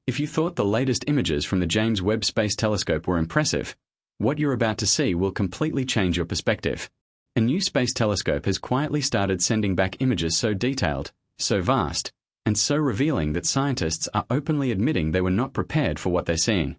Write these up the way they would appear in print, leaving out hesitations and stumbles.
If you thought the latest images from the James Webb Space Telescope were impressive, what you're about to see will completely change your perspective. A new space telescope has quietly started sending back images so detailed, so vast, and so revealing that scientists are openly admitting they were not prepared for what they're seeing.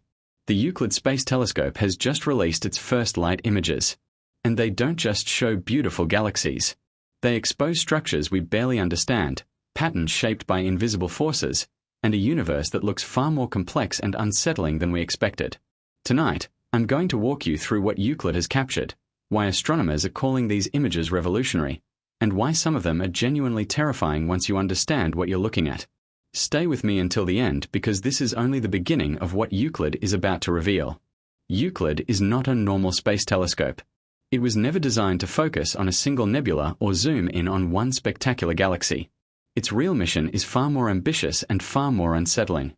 The Euclid Space Telescope has just released its first light images. And they don't just show beautiful galaxies. They expose structures we barely understand, patterns shaped by invisible forces, and a universe that looks far more complex and unsettling than we expected. Tonight, I'm going to walk you through what Euclid has captured, why astronomers are calling these images revolutionary, and why some of them are genuinely terrifying once you understand what you're looking at. Stay with me until the end because this is only the beginning of what Euclid is about to reveal. Euclid is not a normal space telescope. It was never designed to focus on a single nebula or zoom in on one spectacular galaxy. Its real mission is far more ambitious and far more unsettling.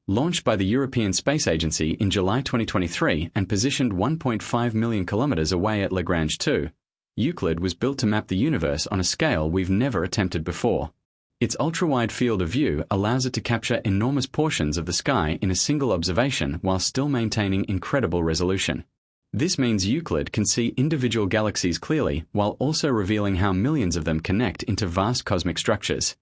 Launched by the European Space Agency in July 2023 and positioned 1.5 million kilometers away at Lagrange 2, Euclid was built to map the universe on a scale we've never attempted before. Its ultra-wide field of view allows it to capture enormous portions of the sky in a single observation while still maintaining incredible resolution. This means Euclid can see individual galaxies clearly while also revealing how millions of them connect into vast cosmic structures.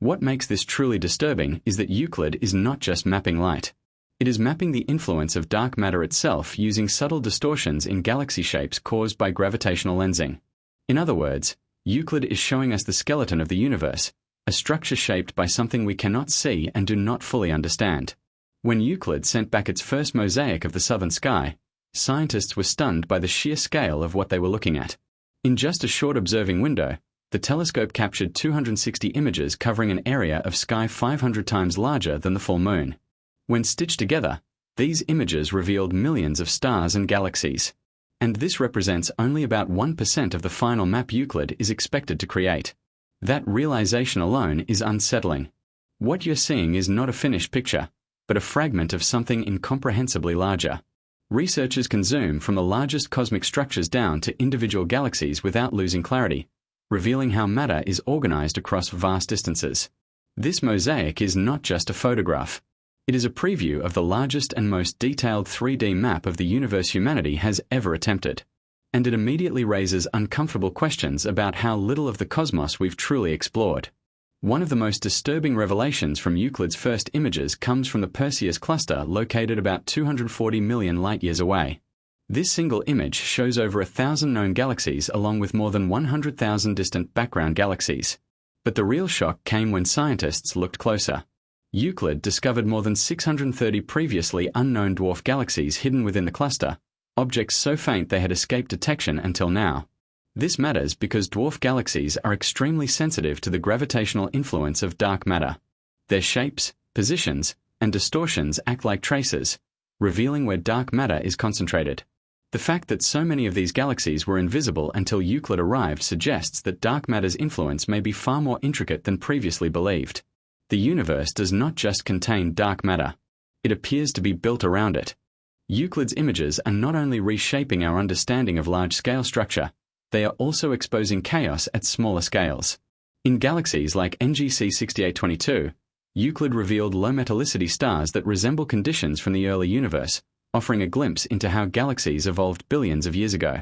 What makes this truly disturbing is that Euclid is not just mapping light. It is mapping the influence of dark matter itself using subtle distortions in galaxy shapes caused by gravitational lensing. In other words, Euclid is showing us the skeleton of the universe, a structure shaped by something we cannot see and do not fully understand. When Euclid sent back its first mosaic of the southern sky, scientists were stunned by the sheer scale of what they were looking at. In just a short observing window, the telescope captured 260 images covering an area of sky 500 times larger than the full moon. When stitched together, these images revealed millions of stars and galaxies. And this represents only about 1% of the final map Euclid is expected to create. That realization alone is unsettling. What you're seeing is not a finished picture, but a fragment of something incomprehensibly larger. Researchers can zoom from the largest cosmic structures down to individual galaxies without losing clarity, revealing how matter is organized across vast distances. This mosaic is not just a photograph. It is a preview of the largest and most detailed 3D map of the universe humanity has ever attempted. And it immediately raises uncomfortable questions about how little of the cosmos we've truly explored. One of the most disturbing revelations from Euclid's first images comes from the Perseus cluster located about 240 million light-years away. This single image shows over 1,000 known galaxies along with more than 100,000 distant background galaxies. But the real shock came when scientists looked closer. Euclid discovered more than 630 previously unknown dwarf galaxies hidden within the cluster, objects so faint they had escaped detection until now. This matters because dwarf galaxies are extremely sensitive to the gravitational influence of dark matter. Their shapes, positions, and distortions act like tracers, revealing where dark matter is concentrated. The fact that so many of these galaxies were invisible until Euclid arrived suggests that dark matter's influence may be far more intricate than previously believed. The universe does not just contain dark matter. It appears to be built around it. Euclid's images are not only reshaping our understanding of large-scale structure, they are also exposing chaos at smaller scales. In galaxies like NGC 6822, Euclid revealed low metallicity stars that resemble conditions from the early universe, offering a glimpse into how galaxies evolved billions of years ago.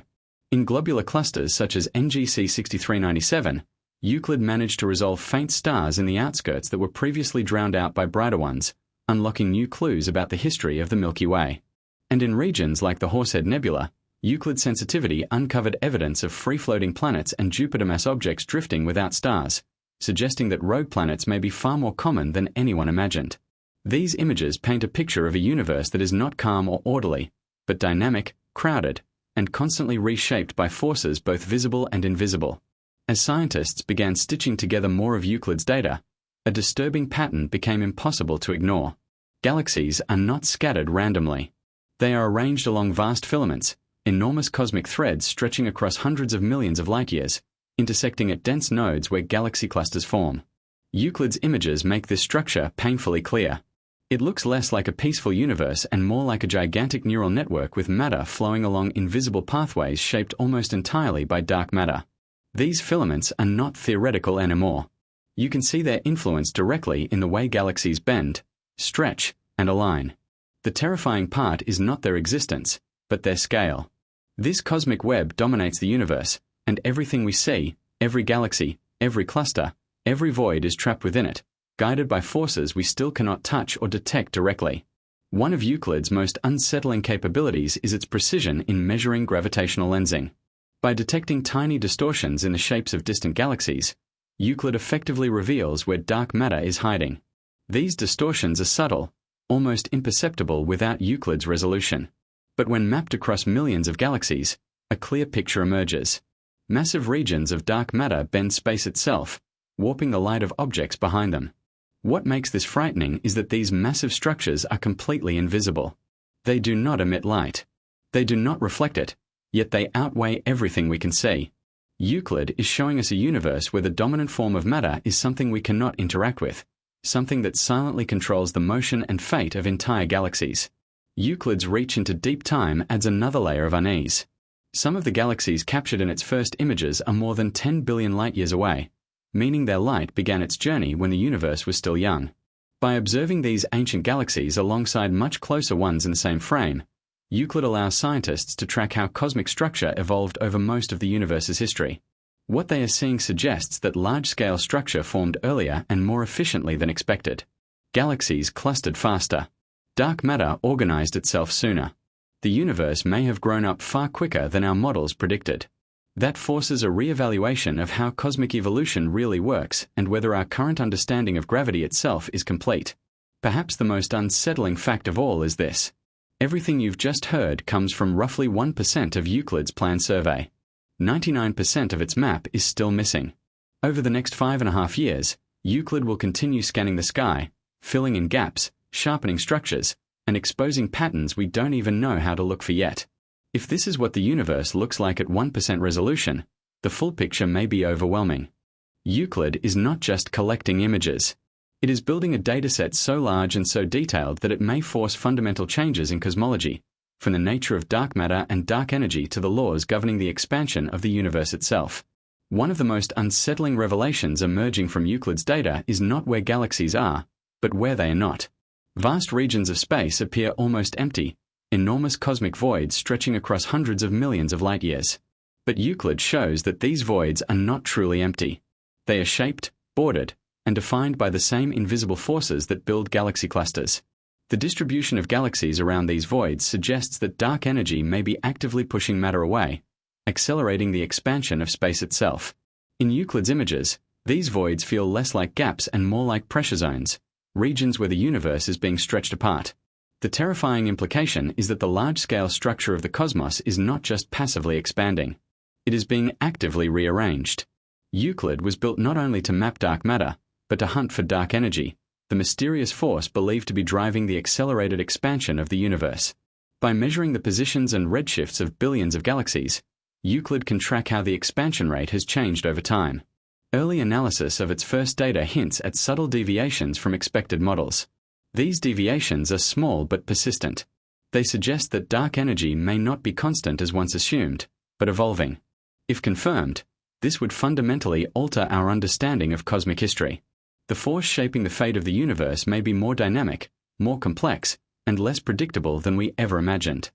In globular clusters such as NGC 6397, Euclid managed to resolve faint stars in the outskirts that were previously drowned out by brighter ones, unlocking new clues about the history of the Milky Way. And in regions like the Horsehead Nebula, Euclid's sensitivity uncovered evidence of free-floating planets and Jupiter-mass objects drifting without stars, suggesting that rogue planets may be far more common than anyone imagined. These images paint a picture of a universe that is not calm or orderly, but dynamic, crowded, and constantly reshaped by forces both visible and invisible. As scientists began stitching together more of Euclid's data, a disturbing pattern became impossible to ignore. Galaxies are not scattered randomly. They are arranged along vast filaments, enormous cosmic threads stretching across hundreds of millions of light-years, intersecting at dense nodes where galaxy clusters form. Euclid's images make this structure painfully clear. It looks less like a peaceful universe and more like a gigantic neural network with matter flowing along invisible pathways shaped almost entirely by dark matter. These filaments are not theoretical anymore. You can see their influence directly in the way galaxies bend, stretch, and align. The terrifying part is not their existence, but their scale. This cosmic web dominates the universe, and everything we see, every galaxy, every cluster, every void is trapped within it, guided by forces we still cannot touch or detect directly. One of Euclid's most unsettling capabilities is its precision in measuring gravitational lensing. By detecting tiny distortions in the shapes of distant galaxies, Euclid effectively reveals where dark matter is hiding. These distortions are subtle, almost imperceptible without Euclid's resolution. But when mapped across millions of galaxies, a clear picture emerges. Massive regions of dark matter bend space itself, warping the light of objects behind them. What makes this frightening is that these massive structures are completely invisible. They do not emit light. They do not reflect it, yet they outweigh everything we can see. Euclid is showing us a universe where the dominant form of matter is something we cannot interact with, something that silently controls the motion and fate of entire galaxies. Euclid's reach into deep time adds another layer of unease. Some of the galaxies captured in its first images are more than 10 billion light-years away, meaning their light began its journey when the universe was still young. By observing these ancient galaxies alongside much closer ones in the same frame, Euclid allows scientists to track how cosmic structure evolved over most of the universe's history. What they are seeing suggests that large-scale structure formed earlier and more efficiently than expected. Galaxies clustered faster. Dark matter organized itself sooner. The universe may have grown up far quicker than our models predicted. That forces a re-evaluation of how cosmic evolution really works and whether our current understanding of gravity itself is complete. Perhaps the most unsettling fact of all is this. Everything you've just heard comes from roughly 1% of Euclid's planned survey. 99% of its map is still missing. Over the next 5.5 years, Euclid will continue scanning the sky, filling in gaps, sharpening structures, and exposing patterns we don't even know how to look for yet. If this is what the universe looks like at 1% resolution, the full picture may be overwhelming. Euclid is not just collecting images. It is building a dataset so large and so detailed that it may force fundamental changes in cosmology, from the nature of dark matter and dark energy to the laws governing the expansion of the universe itself. One of the most unsettling revelations emerging from Euclid's data is not where galaxies are, but where they are not. Vast regions of space appear almost empty, enormous cosmic voids stretching across hundreds of millions of light-years. But Euclid shows that these voids are not truly empty. They are shaped, bordered, and defined by the same invisible forces that build galaxy clusters. The distribution of galaxies around these voids suggests that dark energy may be actively pushing matter away, accelerating the expansion of space itself. In Euclid's images, these voids feel less like gaps and more like pressure zones, regions where the universe is being stretched apart. The terrifying implication is that the large-scale structure of the cosmos is not just passively expanding. It is being actively rearranged. Euclid was built not only to map dark matter, but to hunt for dark energy, the mysterious force believed to be driving the accelerated expansion of the universe. By measuring the positions and redshifts of billions of galaxies, Euclid can track how the expansion rate has changed over time. Early analysis of its first data hints at subtle deviations from expected models. These deviations are small but persistent. They suggest that dark energy may not be constant as once assumed, but evolving. If confirmed, this would fundamentally alter our understanding of cosmic history. The force shaping the fate of the universe may be more dynamic, more complex, and less predictable than we ever imagined.